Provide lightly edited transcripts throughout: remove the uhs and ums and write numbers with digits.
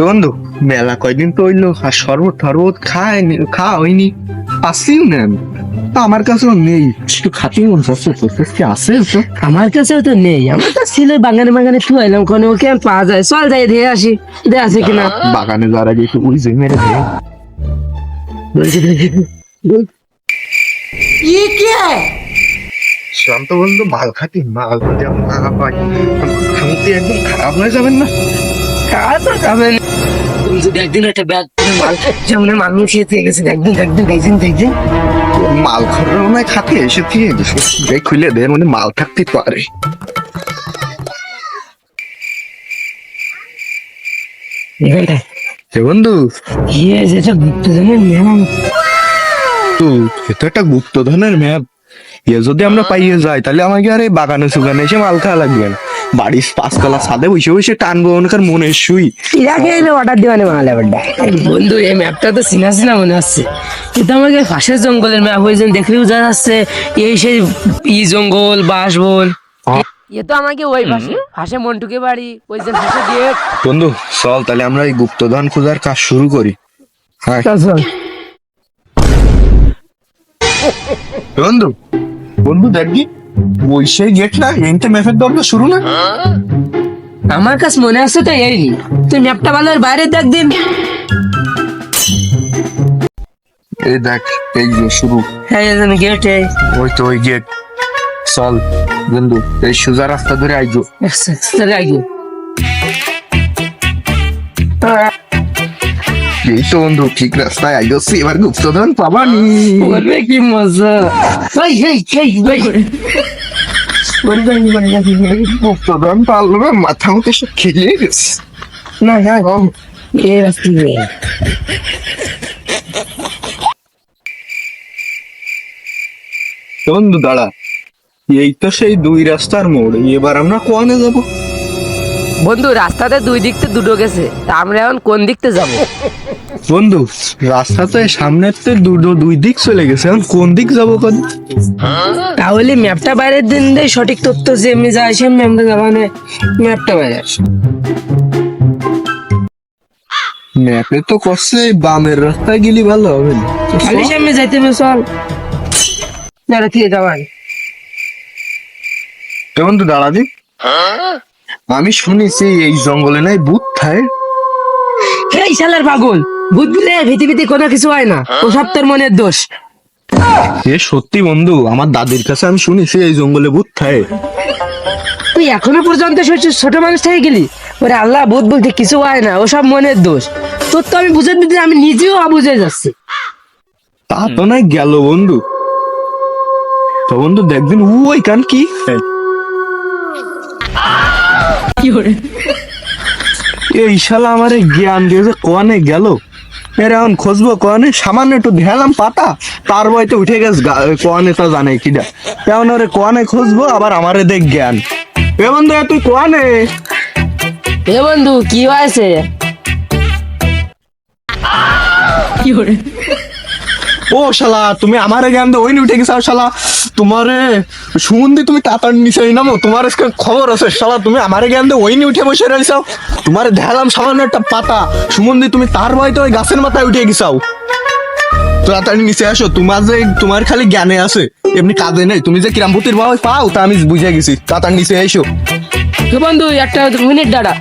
বন্ধু মেলা কয়দিন তো হইলো আর শরবত টরবত খাওয়া হয়নি, আসিও না আমি। তা আমার কাছেও নেই, একটু খাতি মন চাচ্ছে, তোর কাছে কি আছে তো? আমার কাছেও তো নেই, আমার তো ছিল বাগানে বাগানে থুয়াইলাম, কোনো ওকে পাওয়া যায়, চল যাই দিয়ে আসি, দে আছে কিনা। বাগানে যাওয়ার আগে একটু উড়ি যে মেরে দে। শান্ত বন্ধু, মাল খাতি মাল যদি আমি না পাই খামতে একদম খারাপ হয়ে যাবেন না? খাওয়া তো যাবেন, তুমি যদি একদিন একটা ব্যাগ মাল সামনে মানুষ খেতে গেছে, একদিন দেখছেন মাল খরচ নয়, খাতে এসে দিয়ে দেখ খুলে দে, মানে মাল থাকতে পারে। হে বন্ধু, ইয়ে যেটা গুপ্তধনের মেলা, তো এটা একটা গুপ্তধনের ম্যাপ। এ যদি আমরা পাইয়ে যাই তাহলে আমাকে আর এই বাগানে সুগানে এসে মাল খাওয়া লাগবে না, বাড়ির পাঁচতলা ছাদে বসে বসে টানবো ওনার মনের সুই। ইরাকে অর্ডার দিবানে বাঙালি ব্যাপারটা। বন্ধু এই ম্যাপটা তো চিনা চিনা মনে হচ্ছে, কিন্তু আমাকে পাশের জঙ্গলের ম্যাপ হয়েছে, দেখলে বোঝা যাচ্ছে এই সেই জঙ্গল বাস বল। এ তো আমাকে ওই পাশে পাশে মন্টুকে বাড়ি, ওই যে পাশে দিয়ে। বন্ধু চল তাহলে আমরা এই গুপ্তধন খোঁজার কাজ শুরু করি। হ্যাঁ বন্ধু, বন্ধু দেখবি ওই সেই গেট না, এনতে ম্যাপের দরকার শুরু না। আমার কাছে মনে আছে তো এই, তুই ম্যাপটা ভালো বাইরে দেখ দিন। এই দেখ, এই যে শুরু, হ্যাঁ গেট, ওই তো ওই গেট। চল বন্ধু এই সোজা রাস্তা ধরে আইজো। এই তো বন্ধু ঠিক রাস্তায় আইজছি, এবার গুপ্তধন পাবানি। বলবে কি মজা। গুপ্তধন পারলো মাথা মতো সব খেয়ে গেছে। না না এই রাস্তা বন্ধু দাঁড়া, এই তো সেই দুই রাস্তার মোড়, এবার আমরা কোয়ানে যাব? বন্ধু রাস্তাতে দুই দিকতে দুটো গেছে, তা আমরা এখন কোন দিকতে যাব? বন্ধু রাস্তা তো সামনের তো দুই দিক চলে গেছে, এখন কোন দিক যাবো? কোন তাহলে ম্যাপটা বাইরের দিন দেয় সঠিক তথ্য, যে এমনি যায় সে ম্যাপটা যাবানে, ম্যাপটা বাইরে আসে। ম্যাপে তো করছে বামের রাস্তায় গেলি ভালো হবে না, খালি সামনে যাইতে হবে, চল যারা থেকে যাবান। বন্ধু দাঁড়া দি, আমি শুনেছি এই জঙ্গলে নাই ভূত থাকে। এই শালার পাগল, ভূত দিলে পৃথিবীতে কোনো কিছু হয় না, ও সব তোর মনের দোষ। এ সত্যি বন্ধু, আমার দাদির কাছে আমি শুনেছি এই জঙ্গলে ভূত থাকে। তুই এখনো পর্যন্ত ছোট মানুষ থেকে গেলি, ওরে আল্লাহ ভূত বলতে কিছু হয় না, ও সব মনের দোষ। তোর তো আমি বুঝে দিতে, আমি নিজেও অবুঝে যাচ্ছি। তা তো নাই গেল বন্ধু, তো বন্ধু দেখদিন ওই কান কি এই শালা আমার জ্ঞান দিয়ে যে কোয়ানে গেল, এর এখন খুঁজবো কোয়ানে, সামান্য একটু ধ্যালাম পাতা, তার বইতে উঠে গেছে কোয়ানে, তা জানে কিনা। এখন ওরে কোয়ানে খুঁজবো, আবার আমারে দেখ জ্ঞান। এ বন্ধু তুই কোয়ানে? এ বন্ধু কি হয়েছে? ও শালা তুমি আমারে জ্ঞান দিয়ে ওই উঠে গেছো শালা, তোমারে সুমন্দি তুমি তাতার নিচে নামো, তোমার খবর আছে শালা, তুমি আমারে জ্ঞান দিয়ে ওই উঠে বসে রয়েছো, তোমারে ধ্যালাম সামান্য একটা পাতা, সুমন্দি তুমি তার ভয়তে ওই গাছের মাথায় উঠে গেছাও। তাড়াতাড়ি নিচে আসো, তোমার খালি জ্ঞানে আছে, এমনি কাজে নেই। তুমি যে কিরামভূতির ভয় পাও তা আমি বুঝে গেছি, তাড়াতাড়ি নিচে এসো। বন্ধু একটা মিনিট দাঁড়া।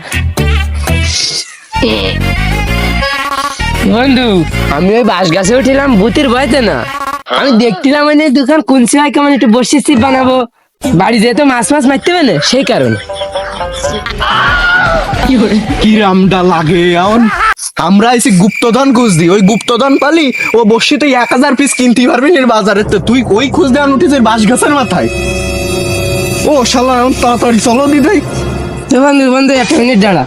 বন্ধু আমি ওই বাঁশ গাছে উঠিলাম ভূতের ভয়তে না, আমি দেখছিলাম মানে দোকান কোন সময় কেমন একটু বসে বানাবো, বাড়ি যেহেতু মাছ মারতে হবে না, সেই কারণে। কিরামটা লাগে এখন, আমরা এসে গুপ্তধন খুঁজছি, ওই গুপ্তধন পালি ও বসিতে 1000 পিস কিনতে পারবি না বাজারে, তো তুই ওই খুঁজ দেওয়ান উঠেছে বাঁশ গাছের মাথায়। ও শালা এখন তাড়াতাড়ি চলো দিদাই। বন্ধু বন্ধু একটা মিনিট দাঁড়া,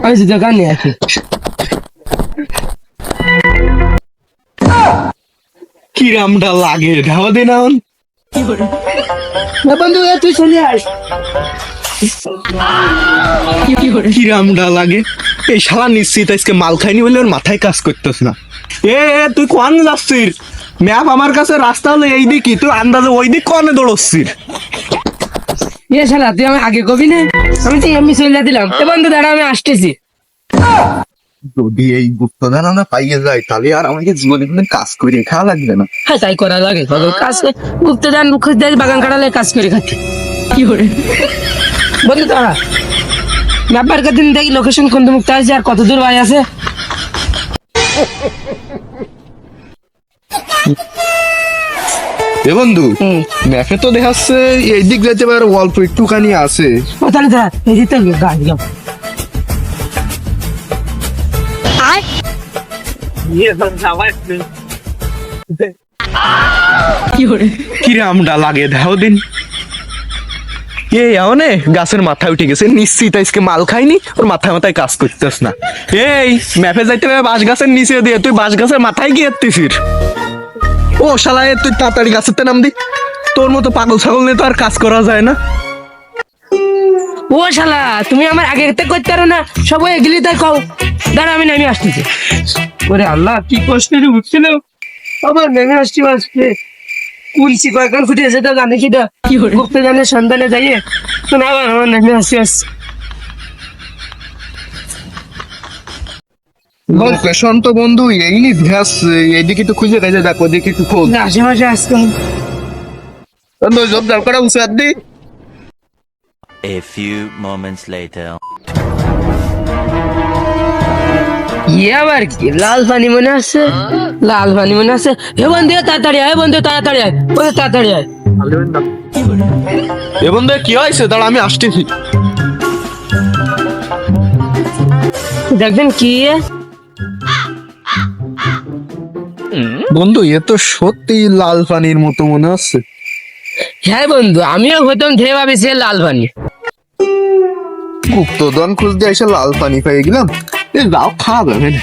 আমি দোকান নিয়ে আসি। কিরামটা লাগে ধাওয়া দিন এখন। বন্ধু তুই চলে আস। কিরামটা লাগে, এই শালা নিশ্চিত আজকে মাল খাইনি বলে ওর মাথায় কাজ করতেছ না। তুই কোন যাচ্ছিস? ম্যাপ আমার কাছে, রাস্তা হলো এই দিকই, তুই আন্দাজে ওই দিক কোনে দৌড়চ্ছিস? শালা তুই আমি আগে কবি না, আমি তো এমনি চলে দিলাম। বন্ধু দাঁড়া আমি আসতেছি। যদি এই গুপ্তদান আমরা পাইয়ে যাই তাহলে আর আমাকে জীবনে কোনো কাজ করে খাওয়া লাগবে না। হ্যাঁ তাই করা লাগে, কত কাজ গুপ্তদান খুঁজতে বাগান কাটালে কাজ করে খাচ্ছি। কি করে বন্ধু তারা ব্যাপার দিন দেখি লোকেশন কোন মুক্ত আছে আর কত দূর ভাই আছে। এ বন্ধু, হুম। ম্যাপে তো দেখাচ্ছে এই দিক যেতে পারে অল্প একটুখানি আছে। ও তাহলে দাঁড়া, এই দিকটা গাড়ি যাও। কি করে কিরে আমডা লাগে দেখাও দিন। এনে গাছের মাথায় উঠে গেছে, নিশ্চিত আজকে মাল খাইনি, ওর মাথায় মাথায় কাজ করতেস না। এই ম্যাপে যাইতে হবে বাঁশ গাছের নিচে দিয়ে, তুই বাঁশ গাছের মাথায় গিয়ে এত্তিসির। ও শালা তুই তাড়াতাড়ি গাছের নাম দি, তোর মতো পাগল ছাগল নিয়ে তো আর কাজ করা যায় না। ও শালা, তুমি আমার আগে থেকে করতে পারো না, সবাই এগুলি তাই কও। দাঁড়া আমি নামি আসতেছি। ওরে আল্লাহ, কি কষ্টের উঠছিল আমার, নেমে আসছি আজকে। কুলসি কয়েকবার ফুটেছে তো জানে কিটা, কি করে গুপ্ত জানের সন্ধানে যাইয়ে তো না, আমার নেমে আসছি আসছি। লোকেশন তো বন্ধু এই নি ধ্যাস, এইদিকে একটু খুঁজে গেছে, দেখো ওদিকে একটু খোঁজ। আশেপাশে আসতে জব করা উচিত আর দি। A few moments later. ইয়ে আবার কি, লাল পানি মনে আছে, লাল পানি মনে আছে। হে বন্ধু তাড়াতাড়ি আয়, বন্ধু তাড়াতাড়ি আয়, বন্ধু তাড়াতাড়ি আয়। এ বন্ধু কি হয়েছে, দাঁড়া আমি আসতেছি। দেখবেন কি বন্ধু এ তো সত্যি লাল পানির মতো মনে হচ্ছে। হ্যাঁ বন্ধু, আমিও হতাম ঢে ভাবিছি লাল পানি। গুপ্তধন খুঁজতে এসে লাল পানি পেয়ে গেলাম, যাও খাওয়া যাবে না।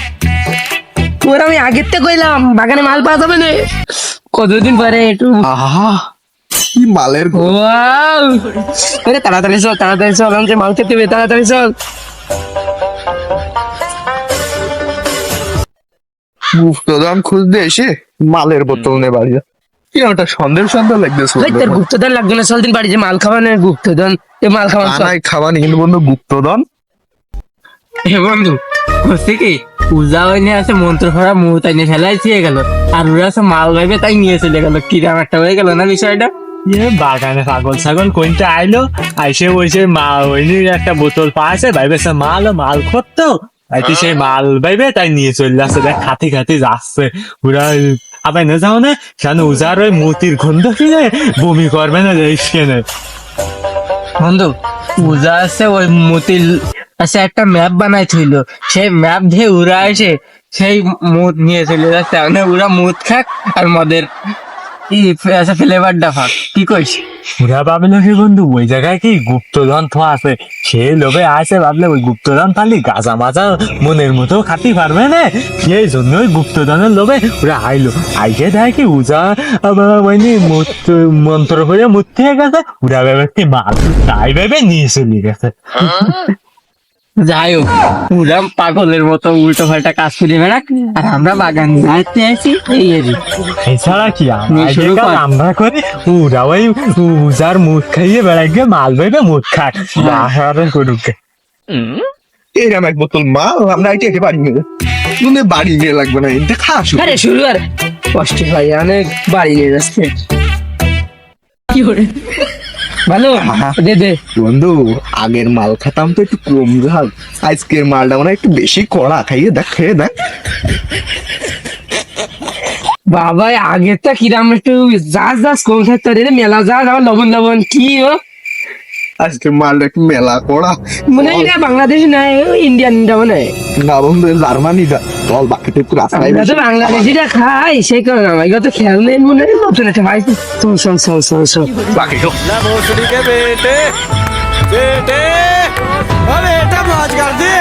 তোর আমি আগের থেকে কইলাম বাগানে মাল পাওয়া যাবে না, কতদিন পরে একটু। আহা কি মালের ওয়াও, আরে তাড়াতাড়ি চল, তাড়াতাড়ি চল, আমি যে মাল খেতে হবে, তাড়াতাড়ি চল। গুপ্তধন খুঁজতে এসে মালের বোতল নে বাড়ি যা। কি ওটা সন্দেহ সন্দেহ লাগতেছে। ভাই তোর গুপ্তধন লাগবে না, চল দিন বাড়ি যে মাল খাওয়ানো, গুপ্তধন এ মাল খাওয়ানো চল। নাই খাওয়া নি কিন্তু বন্ধু গুপ্তধন। হে বন্ধু, হচ্ছে কি পূজা হয়নি আছে, মন্ত্র ভরা মুখ তাই নিয়ে ফেলাই দিয়ে গেল, আর ওরা আছে মাল ভাইবে তাই নিয়ে চলে গেল। কিরাম একটা হয়ে গেল না বিষয়টা। বাগানে পাগল ছাগল কোনটা আইলো, আইসে বলছে মা ওইনি একটা বোতল পাশে ভাইবেছে মাল মাল করতো, তাই সেই মাল ভাইবে তাই নিয়ে চলে আসছে। দেখ খাতি খাতি যাচ্ছে ওরা। আবার না যাও না কেন, উজার ওই মতির গন্ধ কিনে বমি করবে না যাইস কেনে। বন্ধু পূজা আছে, ওই মতিল আছে একটা ম্যাপ বানাই থইলো, সেই ম্যাপ দিয়ে উড়া এসে সেই মুদ নিয়ে চলে যাচ্ছে। মানে ওরা মুদ খাক আর মদের ই আছে ফ্লেভারটা ফাক, কি কইস? ওরা ভাবলো কি বন্ধু ওই জায়গায় কি গুপ্তধন থোয়া আছে, সে লোভে আসে ভাবলে ওই গুপ্তধন পালি গাঁজা মাজা মনের মতো খাতি পারবে না, সেই জন্য ওই গুপ্তধনের লোভে ওরা আইলো। আইকে দেয় কি উজা মানে মন্ত্র করে মূর্তি হয়ে গেছে, ওরা ভেবে কি মাল তাই ভেবে নিয়ে চলে গেছে। যাই হোক, ওরা পাগলের মতো উল্টো পাল্টা কাজ করে বেড়াক, আর আমরা বাগান যাইতে আছি এই এরই। এছাড়া কি নিয়ে শুরু কর। আমরা করি, ওরা ওই উজার মুখ খাইয়ে বেড়াই গিয়ে মাল ভেবে মুখ খায় করুক। এরকম এক বোতল মাল আমরা এটা একে বাড়ি নিয়ে তুমি বাড়ি নিয়ে লাগবে না, এটা খাস। আরে শুরু আর কষ্ট ভাই, অনেক বাড়ি নিয়ে যাচ্ছে। কি করে ভালো দে দে বন্ধু আগের মাল খেতাম তো একটু কম ঝাল, আজকের মালটা মানে একটু বেশি কড়া, খাইয়ে দেখ খেয়ে দেখ। বাবা, আগেরটা কিরাম একটু যাস কম থাকতো রে, মেলা যাস আবার লবণ লবণ কি ও। আজকের মালটা একটু মেলা কড়া মনে হয় এটা বাংলাদেশ নাই, ইন্ডিয়ান মনে হয়। না বন্ধু জার্মানি দা, চল বাকিটা একটু রাস্তায় আমরা তো বাংলাদেশিরা খাই, সেই কারণে আমার তো খেয়াল নেই, মনে হয় নতুন একটা ভাই। চল চল চল চল চল বাকি ना भोसड़ी के बेटे बेटे अरे बेटा मौज कर दे